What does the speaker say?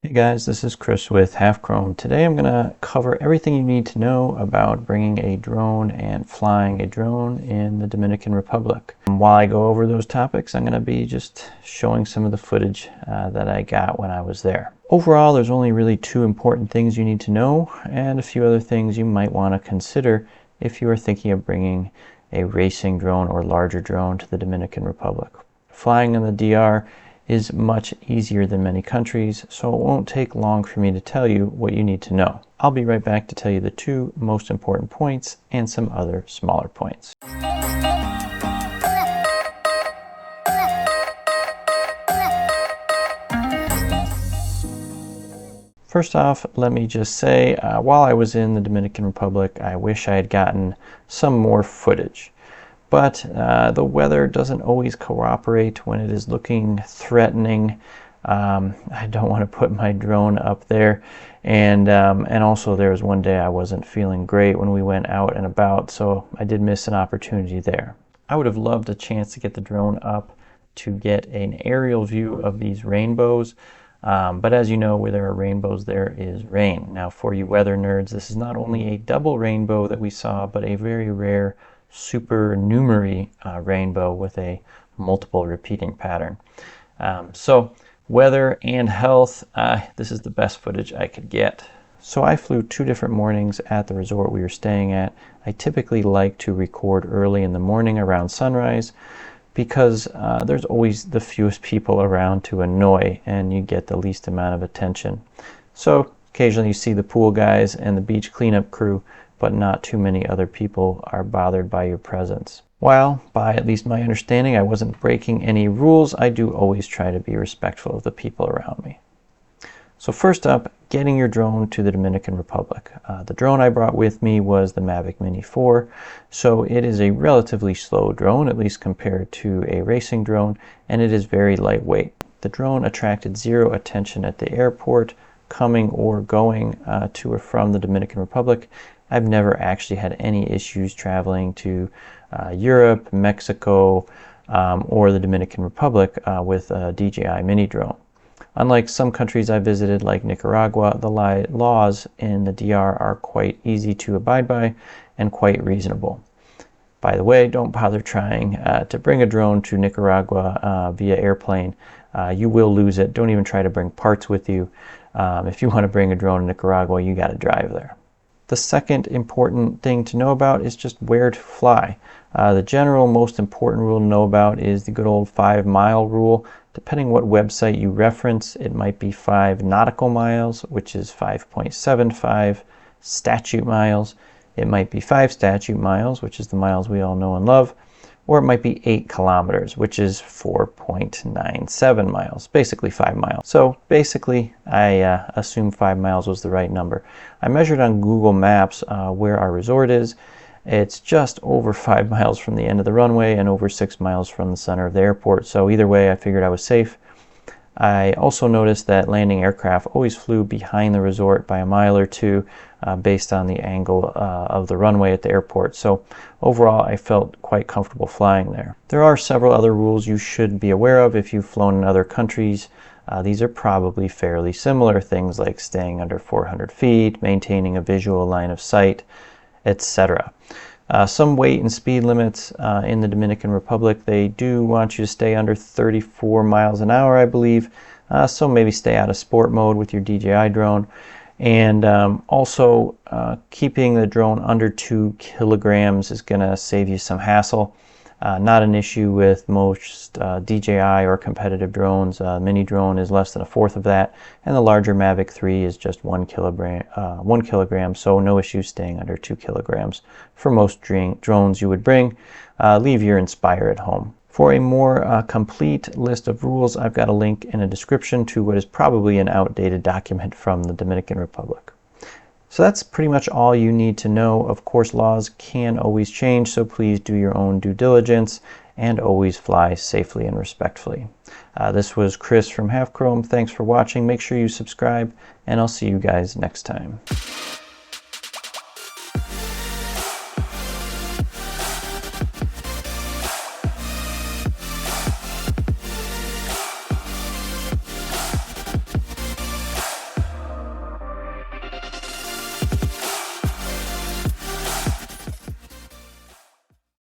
Hey guys, this is Chris with Half Chrome. Today I'm going to cover everything you need to know about bringing a drone and flying a drone in the Dominican Republic. While I go over those topics, I'm going to be just showing some of the footage that I got when I was there. Overall, there's only really two important things you need to know and a few other things you might want to consider if you are thinking of bringing a racing drone or larger drone to the Dominican Republic. Flying in the DR is much easier than many countries, so it won't take long for me to tell you what you need to know. I'll be right back to tell you the two most important points and some other smaller points. First off, let me just say, while I was in the Dominican Republic, I wish I had gotten some more footage. But the weather doesn't always cooperate when it is looking threatening. I don't want to put my drone up there. And also there was one day I wasn't feeling great when we went out and about, so I did miss an opportunity there. I would have loved a chance to get the drone up to get an aerial view of these rainbows. But as you know, where there are rainbows, there is rain. Now, for you weather nerds, this is not only a double rainbow that we saw, but a very rare supernumerary rainbow with a multiple repeating pattern. So weather and health, this is the best footage I could get. So I flew 2 different mornings at the resort we were staying at. I typically like to record early in the morning around sunrise because there's always the fewest people around to annoy and you get the least amount of attention. So occasionally you see the pool guys and the beach cleanup crew, but not too many other people are bothered by your presence. While, by at least my understanding, I wasn't breaking any rules, I do always try to be respectful of the people around me. So first up, getting your drone to the Dominican Republic. The drone I brought with me was the Mavic Mini 4, so it is a relatively slow drone, at least compared to a racing drone, and it is very lightweight. The drone attracted zero attention at the airport, coming or going to or from the Dominican Republic. I've never actually had any issues traveling to Europe, Mexico, or the Dominican Republic with a DJI mini drone. Unlike some countries I visited like Nicaragua, the laws in the DR are quite easy to abide by and quite reasonable. By the way, don't bother trying to bring a drone to Nicaragua via airplane. You will lose it. Don't even try to bring parts with you. If you want to bring a drone to Nicaragua, you got to drive there. The second important thing to know about is just where to fly. The general most important rule to know about is the good old 5-mile rule. Depending what website you reference, it might be 5 nautical miles, which is 5.75 statute miles. It might be 5 statute miles, which is the miles we all know and love. Or it might be 8 kilometers, which is 4.97 miles, basically 5 miles. So basically, I assumed 5 miles was the right number. I measured on Google Maps where our resort is. It's just over 5 miles from the end of the runway and over 6 miles from the center of the airport. So either way, I figured I was safe. I also noticed that landing aircraft always flew behind the resort by a mile or two based on the angle of the runway at the airport. So overall, I felt quite comfortable flying there. There are several other rules you should be aware of if you've flown in other countries. These are probably fairly similar, things like staying under 400 feet, maintaining a visual line of sight, etc. Some weight and speed limits in the Dominican Republic. They do want you to stay under 34 miles an hour, I believe. So maybe stay out of sport mode with your DJI drone. And also keeping the drone under 2 kilograms is going to save you some hassle. Not an issue with most DJI or competitive drones. Mini drone is less than 1/4 of that, and the larger Mavic 3 is just 1 kilogram, so no issue staying under 2 kilograms for most drones you would bring. Leave your Inspire at home. For a more complete list of rules, I've got a link in a description to what is probably an outdated document from the Dominican Republic. So that's pretty much all you need to know. Of course, laws can always change, so please do your own due diligence and always fly safely and respectfully. This was Chris from Half Chrome. Thanks for watching. Make sure you subscribe, and I'll see you guys next time.